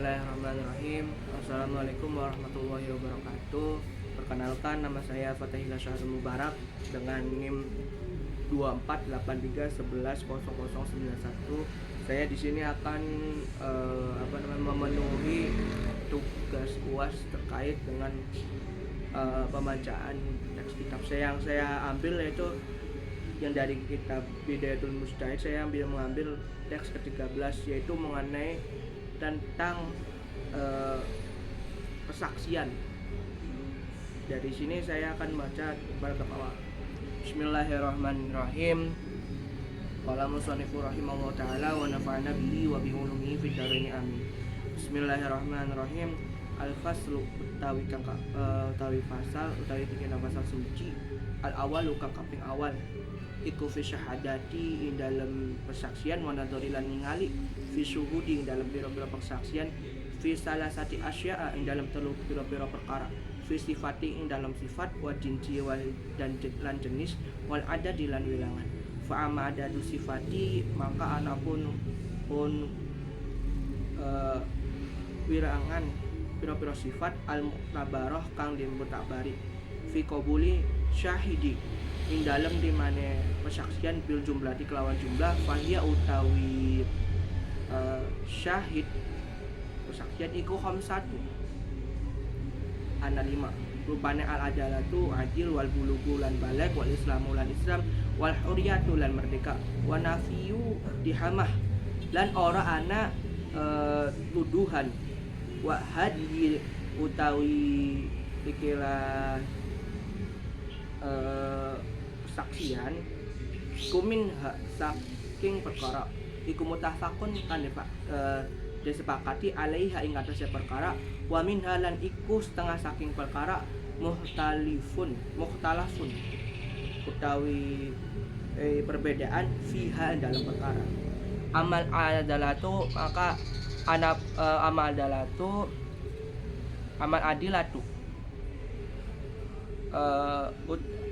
Bismillahirrahmanirrahim. Assalamualaikum warahmatullahi wabarakatuh. Perkenalkan, nama saya Fatahillah Syahrul Mubarak dengan NIM 2483110091. Saya di sini akan memenuhi tugas UAS terkait dengan pembacaan teks kitab yang saya ambil, yaitu yang dari kitab Bidayatul Mujtahid. Saya mengambil teks ke-13, yaitu mengenai tentang persaksian. Dari sini saya akan baca pada awal. Bismillahirrahmanirrahim. Qala musannifu rahimahullah ta'ala wa nafa'ana bihi wa bi ulumihi fid dharain amin. Bismillahirrahmanirrahim. Al-faslu utawi fasal utawi tiga pasal suci. Al-awalu kaping awal iku fi syahadati ing dalam persaksian, wa nadhari lan ningali fi syuhudi ing dalam pira-pira persaksian, fi salasati asya'a ing dalam telu pira-pira perkara, fi sifati ing dalam sifat, wa jinsi wal dan lan jenis, wal adadi lan wilangan. Fa amma adadu sifati maka anapun wilangan pira-pira sifat al mu'tabarah kang dimutabari fi qabuli syahidi ing dalam dimane persaksian bil jumlah di kelawan jumlah, fahia utawi syahid persaksian iku khamsatu ana 5 rupane al adalatu adil, wal bulugu lan baligh, wal islamu lan islam, wal huriyatu lan merdeka, wa nafiyu dihamah lan ora ana tuduhan, wa hadi utawi ikilah persaksian kumin saking perkara iku mutafakun kan disepakati alaiha ing atase perkara, wa min halan iku setengah saking perkara mukhtalafun utawi perbedaan fiha dalam perkara. Amal adalatu maka amal adilatu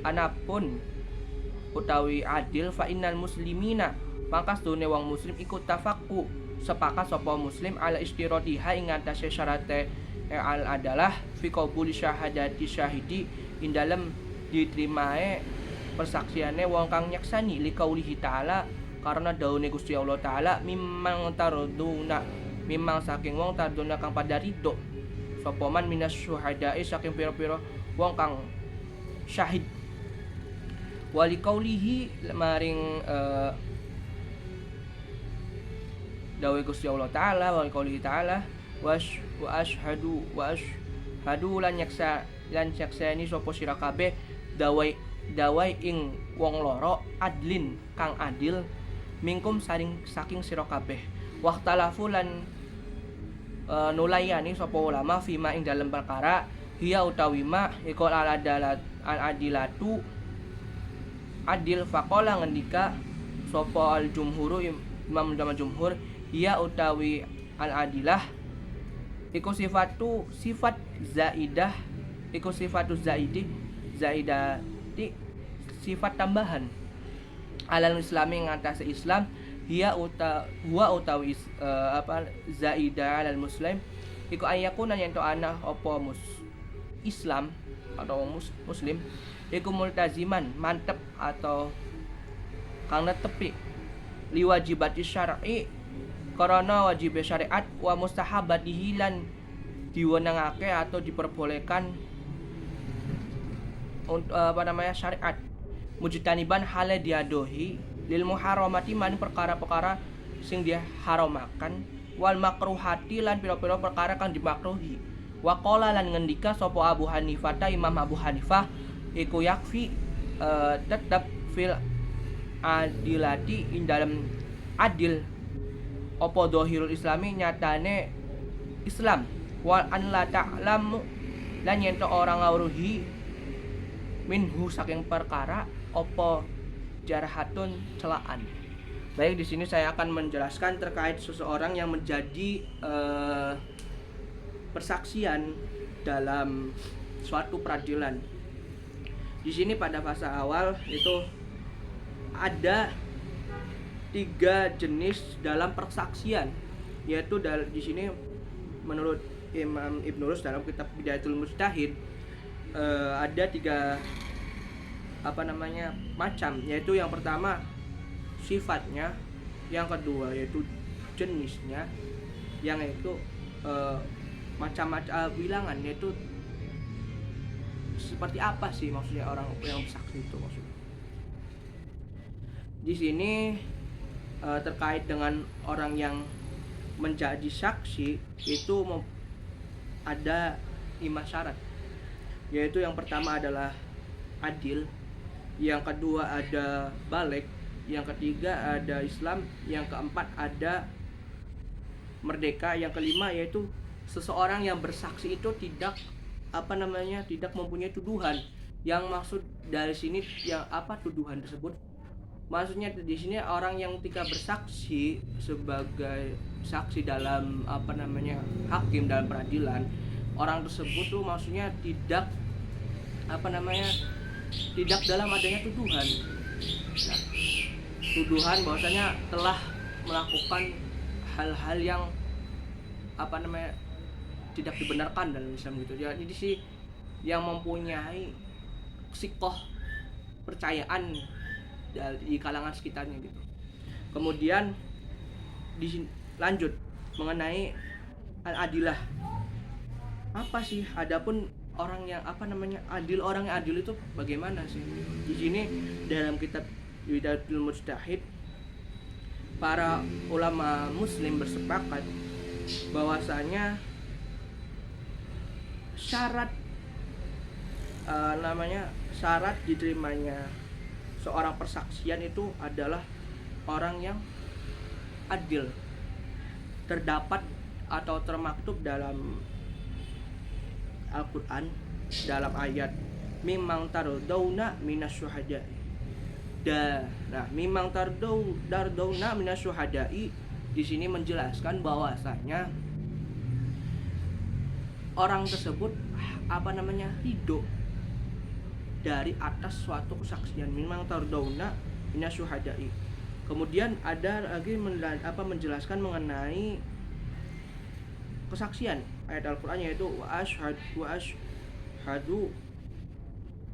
anapun utawi adil, fa innal muslimina maka sedune wong muslim iku tafaqu sepakat sapa muslim ala istiradiha ing atase syarate al adalah fi qabuli syahadati syahidi ing dalem diterimae persaksiane wong kang nyaksani, li qaulihi ta'ala karena daune Gusti Allah taala mimang saking wong tarduna kang pada ridho sapa man minas syuhada'i saking pira-pira wong kang syahid, wali qaulihi maring dawe Gusti Allah taala, wali qaulihi taala wa ashhadu lan nyaksani sapa sira kabeh dawai ing wong loro adlin kang adil mingkum saking sira kabeh, waqtalafu lan nulayani sapa ulama fima ing dalem perkara hiya utawi ma iku al adilatu adil, faqala ngendika sapa al jumhuru imam jumhur hiya utawi al adilah iku sifat zaidah iku sifatu zaidati sifat tambahan alal islami ngatasi Islam, hiya utawi zaidah alal muslim iku ayakuna yen to ana apa Islam atau muslim iku multaziman mantep atau kang netepi liwajibati syar'i karena wajib syariat, wa mustahabatihi lan diwenangake atau diperbolehkan syariat, mujtaniban hale diadohi lil muharramati man perkara-perkara sing dia haramakan, wal makruhati lan pira-pira perkara kang dimakruhi. Wa qala lan ngendika sapa Abu Hanifah Imam Abu Hanifah iku yakfi tetap fil adilati ing dalam adil apa dhahirul islami nyatane Islam, wal an la ta'lamu lan yen ora ngawruhi minhu saking perkara apa jarahatun celaan. Baik, di sini saya akan menjelaskan terkait seseorang yang menjadi persaksian dalam suatu peradilan. Di sini pada fase awal itu ada 3 jenis dalam persaksian, yaitu di sini menurut Imam Ibnu Rus dalam kitab Bidayatul Mujtahid ada 3 macam, yaitu yang pertama sifatnya, yang kedua yaitu jenisnya, yang itu macam-macam bilangan, yaitu seperti apa sih maksudnya orang yang bersaksi itu maksudnya. Di sini terkait dengan orang yang menjadi saksi itu ada 5 syarat, yaitu yang pertama adalah adil, yang kedua ada balik, yang ketiga ada Islam, yang keempat ada merdeka, yang kelima yaitu seseorang yang bersaksi itu tidak tidak mempunyai tuduhan. Yang maksud dari sini yang apa tuduhan tersebut? Maksudnya di sini orang yang ketika bersaksi sebagai saksi dalam hakim dalam peradilan, orang tersebut tuh maksudnya tidak tidak dalam adanya tuduhan. Nah, tuduhan bahwasanya telah melakukan hal-hal yang tidak dibenarkan dalam Islam gitu. Jadi sih yang mempunyai sikoh percayaan di kalangan sekitarnya gitu. Kemudian lanjut mengenai al-adilah. Apa sih adapun orang yang adil, orang yang adil itu bagaimana sih? Di sini dalam kitab Bidayatul Mujtahid para ulama muslim bersepakat bahwasanya syarat syarat diterimanya seorang persaksian itu adalah orang yang adil. Terdapat atau termaktub dalam Al-Quran dalam ayat mimang tardawna minasyuhada'i. Nah, mimang tardawna minasyuhada'i di sini menjelaskan bahwasanya orang tersebut hidup dari atas suatu kesaksian, mimang tardawna minasyuhada'i. Kemudian ada lagi menjelaskan mengenai kesaksian ayat Al-Quran, yaitu wa ashhadu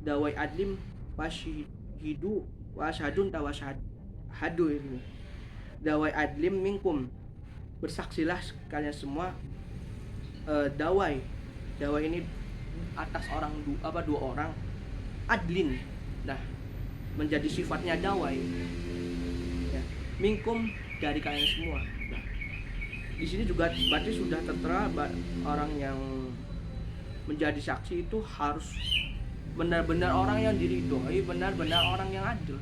dawai adlim washidu wa ashhadun tawashhadu. Ini dawai adlim minkum, bersaksilah kalian semua. Dawai ini atas orang dua orang, adlin, nah menjadi sifatnya dawai ya, minkum dari kalian semua. Nah, di sini juga berarti sudah tertera orang yang menjadi saksi itu harus benar-benar orang yang diridhoi, benar-benar orang yang adil.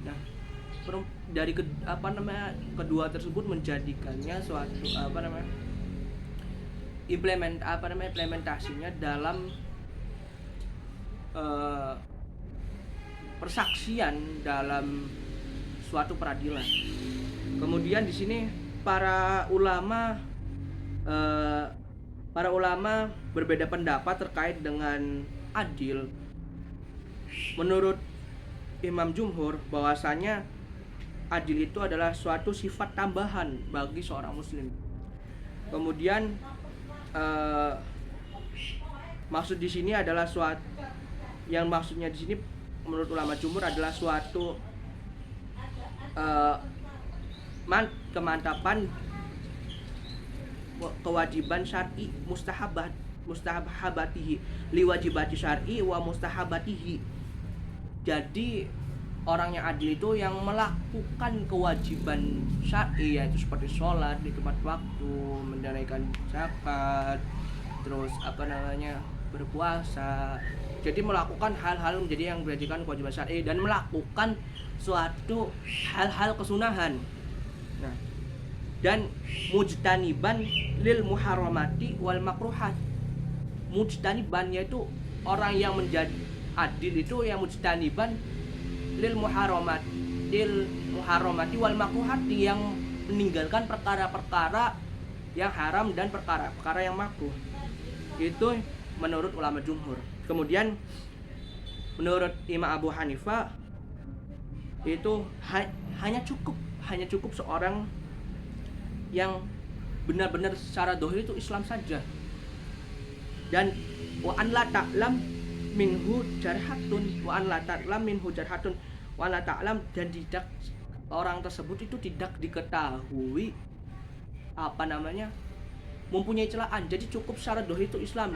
Nah, dari kedua tersebut menjadikannya suatu implementasinya dalam persaksian dalam suatu peradilan. Kemudian di sini para ulama berbeda pendapat terkait dengan adil. Menurut Imam Jumhur bahwasanya adil itu adalah suatu sifat tambahan bagi seorang muslim. Kemudian maksud di sini adalah maksudnya di sini menurut ulama jumhur adalah suatu kemantapan kewajiban syar'i mustahabatihi liwajibati syar'i wa mustahabatihi. Jadi orang yang adil itu yang melakukan kewajiban syar'i, yaitu seperti sholat di tepat waktu, menunaikan zakat, terus berpuasa. Jadi melakukan hal-hal menjadi yang menjadikan kewajiban syar'i dan melakukan suatu hal-hal kesunahan. Nah, dan mujtaniban lil muharramati wal makruhat. Mujtaniban yaitu orang yang menjadi adil itu yang mujtaniban lil muharramati wal makruhati, yang meninggalkan perkara-perkara yang haram dan perkara-perkara yang makruh. Itu menurut ulama jumhur. Kemudian menurut Imam Abu Hanifah itu hanya cukup seorang yang benar-benar secara dohir itu Islam saja. Dan wa an la ta'lam minhu jarhatun, wa an la ta'lam minhu jarhatun, wa la ta'lam, dan tidak orang tersebut itu tidak diketahui mempunyai celaan. Jadi cukup secara dohir itu Islam.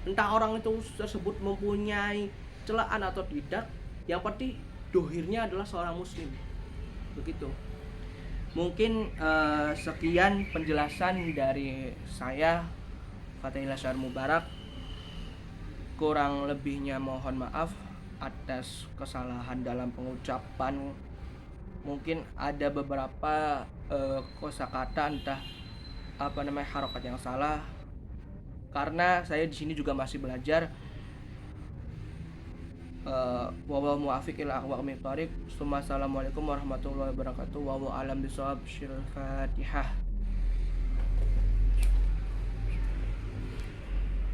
Entah orang itu tersebut mempunyai celaan atau tidak, yang penting dohirnya adalah seorang muslim. Begitu. Mungkin sekian penjelasan dari saya, Fatahillah Syar Mubarak. Kurang lebihnya mohon maaf atas kesalahan dalam pengucapan. Mungkin ada beberapa kosakata entah harokat yang salah, karena saya di sini juga masih belajar. Wawal muafiq ila aqwamit thariq. Assalamualaikum warahmatullahi wabarakatuh. Wallahu a'lam bishawab. Fatihah.